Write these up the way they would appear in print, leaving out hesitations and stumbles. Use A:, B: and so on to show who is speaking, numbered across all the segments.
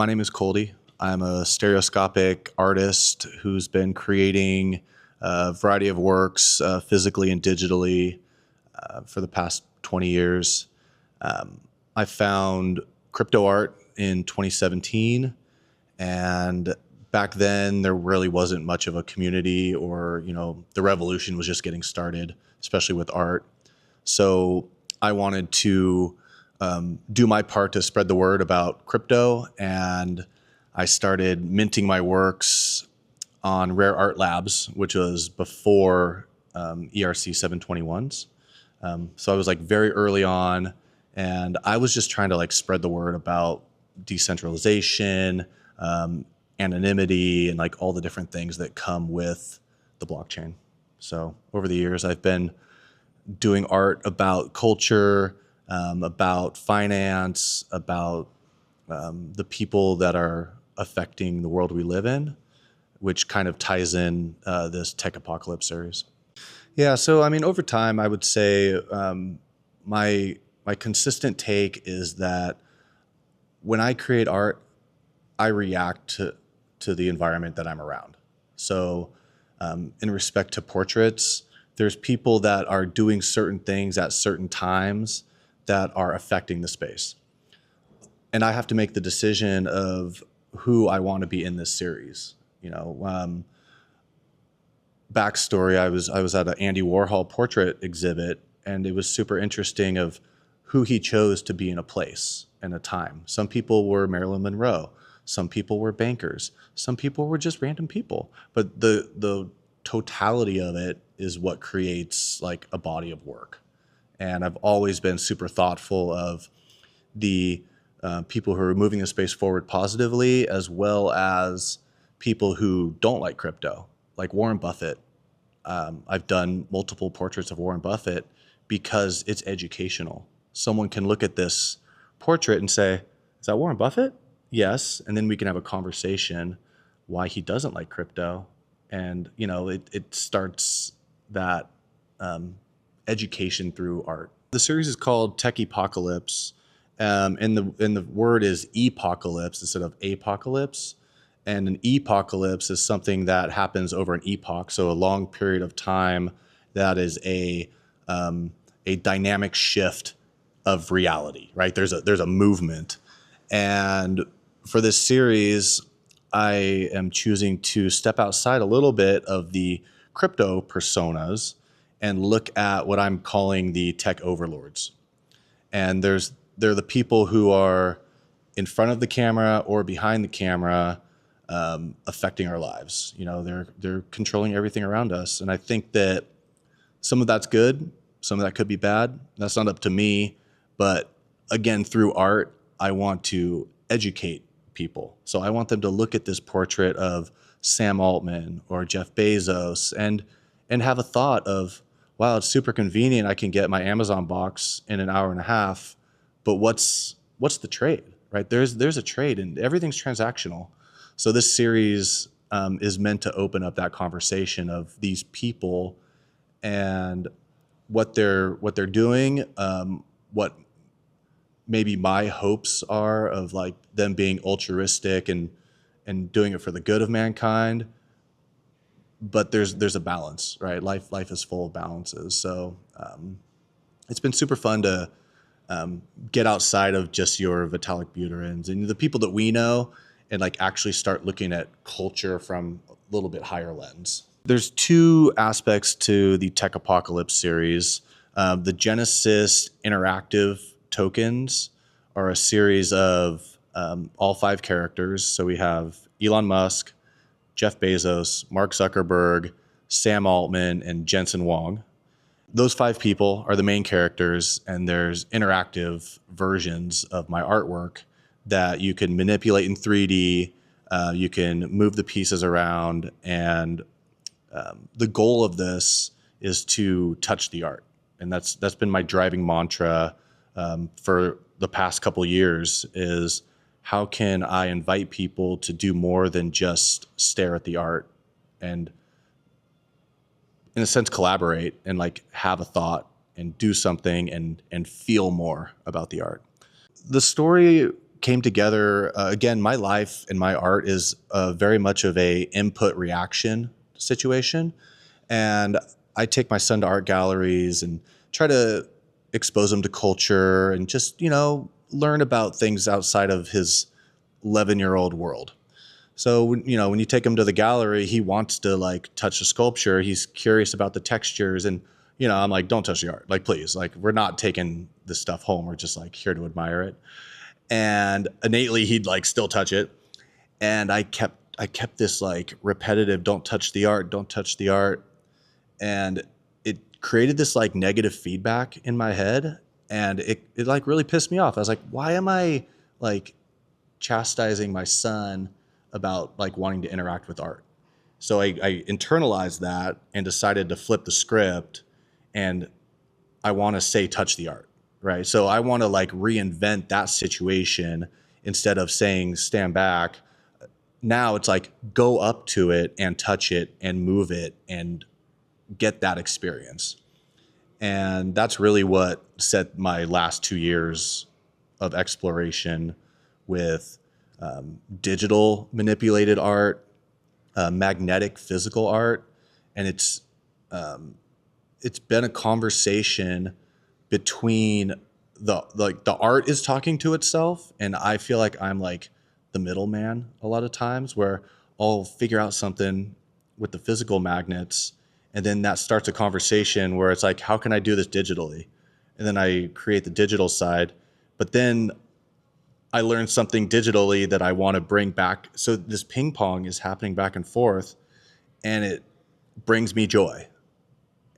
A: My name is Coldie. I'm a stereoscopic artist who's been creating a variety of works physically and digitally for the past 20 years. I found crypto art in 2017, and back then there really wasn't much of a community, or the revolution was just getting started, especially with art. So I wanted to do my part to spread the word about crypto, and I started minting my works on Rare Art Labs, which was before ERC 721s. So I was like very early on, and I was just trying to like spread the word about decentralization, anonymity, and like all the different things that come with the blockchain. So over the years, I've been doing art about culture, about finance, about the people that are affecting the world we live in, which kind of ties in this Tech Apocalypse series. Yeah, so I mean, over time, I would say my consistent take is that when I create art, I react to the environment that I'm around. So in respect to portraits, there's people that are doing certain things at certain times that are affecting the space. And I have to make the decision of who I want to be in this series. Backstory, I was at an Andy Warhol portrait exhibit, and it was super interesting of who he chose to be in a place and a time. Some people were Marilyn Monroe. Some people were bankers. Some people were just random people. But the totality of it is what creates like a body of work. And I've always been super thoughtful of the people who are moving the space forward positively, as well as people who don't like crypto, like Warren Buffett. I've done multiple portraits of Warren Buffett because it's educational. Someone can look at this portrait and say, is that Warren Buffett? Yes. And then we can have a conversation why he doesn't like crypto. And, it starts that education through art. The series is called Tech Apocalypse. And the word is epochalypse instead of apocalypse. And an epochalypse is something that happens over an epoch, so a long period of time that is a dynamic shift of reality, right? There's a movement. And for this series, I am choosing to step outside a little bit of the crypto personas and look at what I'm calling the tech overlords. And they're the people who are in front of the camera or behind the camera, affecting our lives. They're controlling everything around us. And I think that some of that's good, some of that could be bad. That's not up to me. But again, through art, I want to educate people. So I want them to look at this portrait of Sam Altman or Jeff Bezos and have a thought of, wow, it's super convenient. I can get my Amazon box in an hour and a half, but what's the trade, right? There's a trade, and everything's transactional. So this series is meant to open up that conversation of these people and what they're doing, what maybe my hopes are of like them being altruistic and doing it for the good of mankind. But there's a balance, right? Life is full of balances. So it's been super fun to get outside of just your Vitalik Buterins and the people that we know, and like actually start looking at culture from a little bit higher lens. There's two aspects to the Tech Apocalypse series. The Genesis interactive tokens are a series of all 5 characters. So we have Elon Musk, Jeff Bezos, Mark Zuckerberg, Sam Altman, and Jensen Huang. Those 5 people are the main characters, and there's interactive versions of my artwork that you can manipulate in 3D. You can move the pieces around, and the goal of this is to touch the art. And that's been my driving mantra for the past couple of years, is how can I invite people to do more than just stare at the art and, in a sense, collaborate and like have a thought and do something and feel more about the art. The story came together. Again, my life and my art is very much of a input reaction situation. And I take my son to art galleries and try to expose him to culture and just, learn about things outside of his 11-year-old world. So, when you take him to the gallery, he wants to like touch the sculpture. He's curious about the textures. And, I'm like, don't touch the art. Like, please, like, we're not taking this stuff home. We're just like here to admire it. And innately he'd like still touch it. And I kept this like repetitive, don't touch the art, don't touch the art. And it created this like negative feedback in my head. And it like really pissed me off. I was like, why am I like chastising my son about like wanting to interact with art? So I internalized that and decided to flip the script, and I want to say touch the art, right? So I want to like reinvent that situation. Instead of saying stand back, now it's like go up to it and touch it and move it and get that experience. And that's really what set my last 2 years of exploration with digital manipulated art, magnetic physical art. And it's been a conversation between the art is talking to itself, and I feel like I'm like the middleman a lot of times, where I'll figure out something with the physical magnets, and then that starts a conversation where it's like, how can I do this digitally? And then I create the digital side, but then I learn something digitally that I want to bring back. So this ping pong is happening back and forth, and it brings me joy.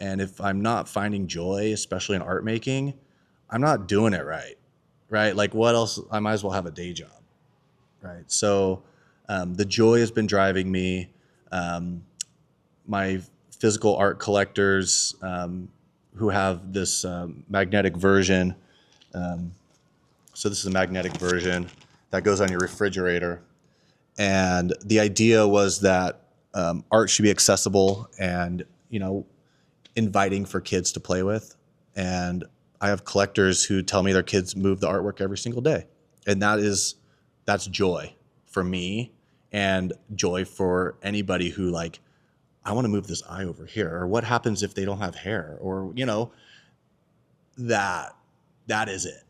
A: And if I'm not finding joy, especially in art making, I'm not doing it right. Right? Like, what else? I might as well have a day job. Right? So the joy has been driving me. My physical art collectors who have this magnetic version. So this is a magnetic version that goes on your refrigerator. And the idea was that art should be accessible and, inviting for kids to play with. And I have collectors who tell me their kids move the artwork every single day. And that's joy for me, and joy for anybody who like, I want to move this eye over here, or what happens if they don't have hair, or, that is it.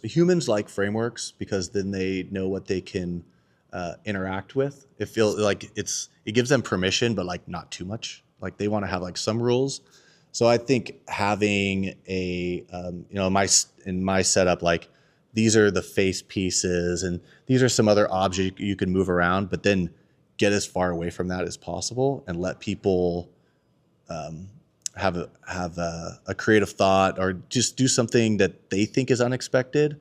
A: Humans like frameworks because then they know what they can interact with. It feels like it gives them permission, but like not too much. Like they want to have like some rules. So I think having a in my setup, like these are the face pieces and these are some other objects you can move around, but then get as far away from that as possible and let people have a creative thought or just do something that they think is unexpected.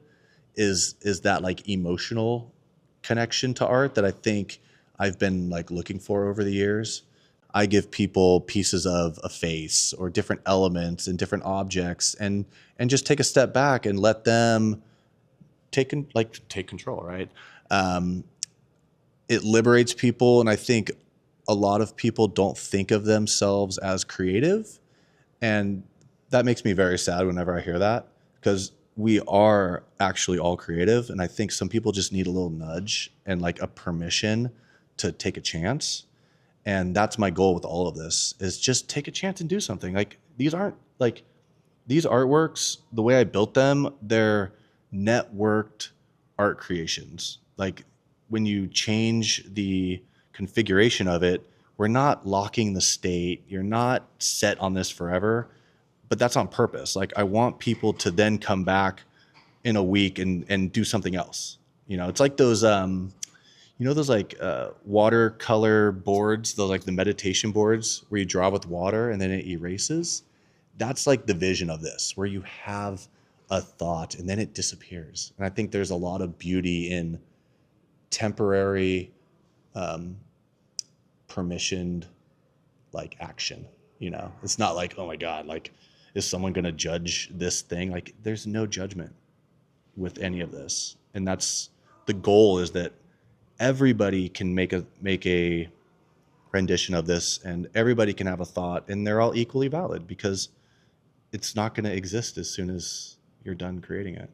A: Is that like emotional connection to art that I think I've been like looking for over the years. I give people pieces of a face or different elements and different objects, and just take a step back and let them take control, right? It liberates people, and I think a lot of people don't think of themselves as creative, and that makes me very sad whenever I hear that, because we are actually all creative, and I think some people just need a little nudge and like a permission to take a chance. And that's my goal with all of this, is just take a chance and do something. Like these artworks, the way I built them, they're networked art creations. Like when you change the configuration of it, we're not locking the state. You're not set on this forever, but that's on purpose. Like I want people to then come back in a week and do something else. It's like those, those like watercolor boards, those like the meditation boards where you draw with water and then it erases. That's like the vision of this, where you have a thought and then it disappears. And I think there's a lot of beauty in temporary, permissioned like action. It's not like, oh my God, like, is someone going to judge this thing? Like there's no judgment with any of this. And that's the goal, is that everybody can make a rendition of this, and everybody can have a thought, and they're all equally valid, because it's not going to exist as soon as you're done creating it.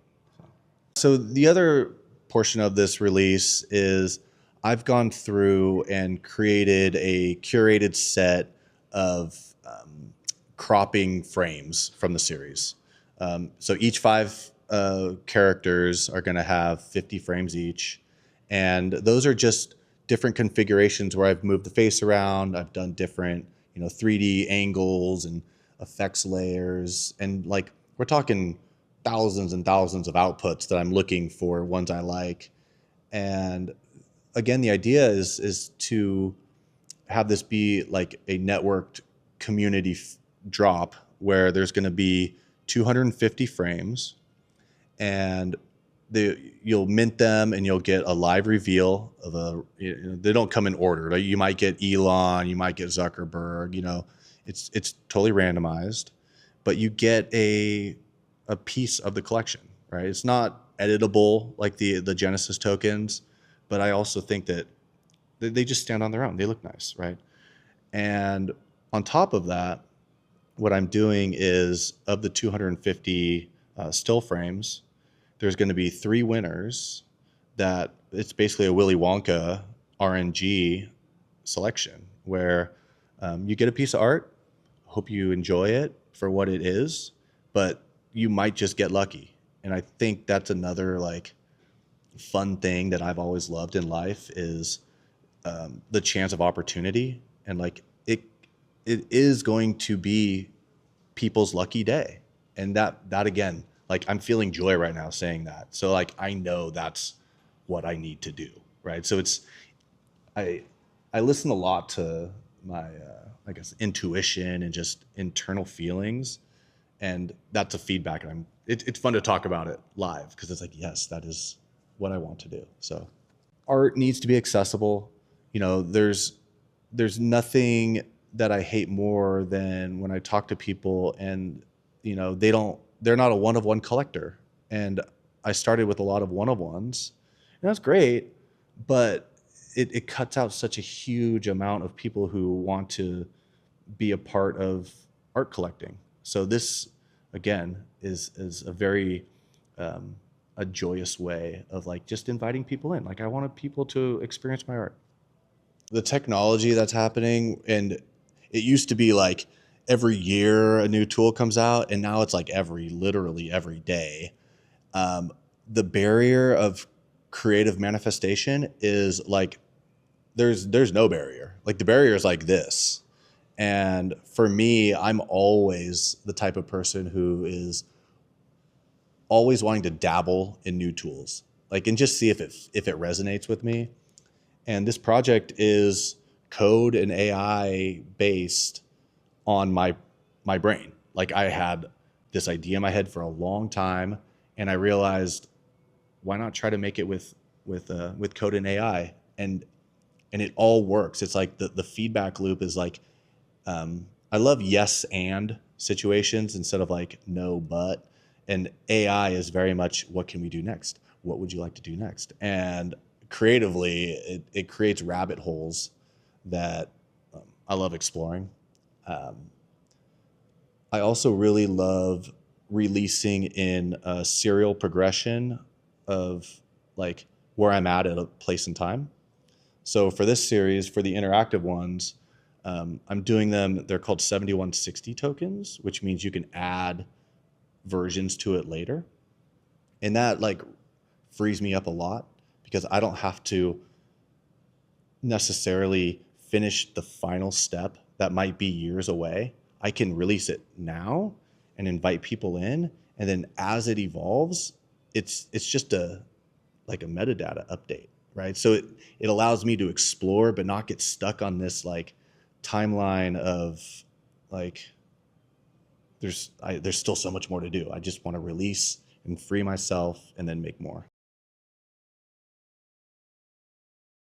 A: So the other portion of this release is I've gone through and created a curated set of cropping frames from the series. So each 5 characters are going to have 50 frames each. And those are just different configurations where I've moved the face around. I've done different, 3D angles and effects layers. And like, we're talking thousands and thousands of outputs that I'm looking for ones I like. And again, the idea is to have this be like a networked community drop where there's going to be 250 frames, and you'll mint them and you'll get a live reveal of they don't come in order. Like you might get Elon, you might get Zuckerberg, it's totally randomized, but you get a piece of the collection, right? It's not editable like the Genesis tokens, but I also think that they just stand on their own. They look nice, right? And on top of that, what I'm doing is, of the 250 still frames, there's going to be 3 winners that it's basically a Willy Wonka RNG selection where you get a piece of art. Hope you enjoy it for what it is, but you might just get lucky. And I think that's another like fun thing that I've always loved in life is the chance of opportunity. And like it is going to be people's lucky day. And that again, like I'm feeling joy right now saying that. So like I know that's what I need to do, right? So I listen a lot to my I guess intuition and just internal feelings, and that's a feedback. And it's fun to talk about it live because it's like, yes, that is what I want to do. So art needs to be accessible. There's nothing that I hate more than when I talk to people and they're not a one-of-one collector. And I started with a lot of one-of-ones, and that's great, but it cuts out such a huge amount of people who want to be a part of art collecting. So this again is a very a joyous way of like just inviting people in. Like I wanted people to experience my art. The technology that's happening, and it used to be like every year a new tool comes out, and now it's like literally every day. The barrier of creative manifestation is like there's no barrier. Like the barrier is like this. And for me, I'm always the type of person who is always wanting to dabble in new tools, like, and just see if it resonates with me. And this project is code and AI based on my brain. Like I had this idea in my head for a long time, and I realized, why not try to make it with code and AI, and it all works. It's like the feedback loop is like, I love yes and situations instead of like no but. And AI is very much, what can we do next? What would you like to do next? And creatively, it creates rabbit holes that I love exploring. I also really love releasing in a serial progression of like where I'm at a place and time. So for this series, for the interactive ones, I'm doing them, they're called 7160 tokens, which means you can add versions to it later. And that like frees me up a lot because I don't have to necessarily finish the final step that might be years away. I can release it now and invite people in, and then as it evolves, it's just a metadata update, right? So it allows me to explore but not get stuck on this like timeline of like there's still so much more to do. I just want to release and free myself and then make more.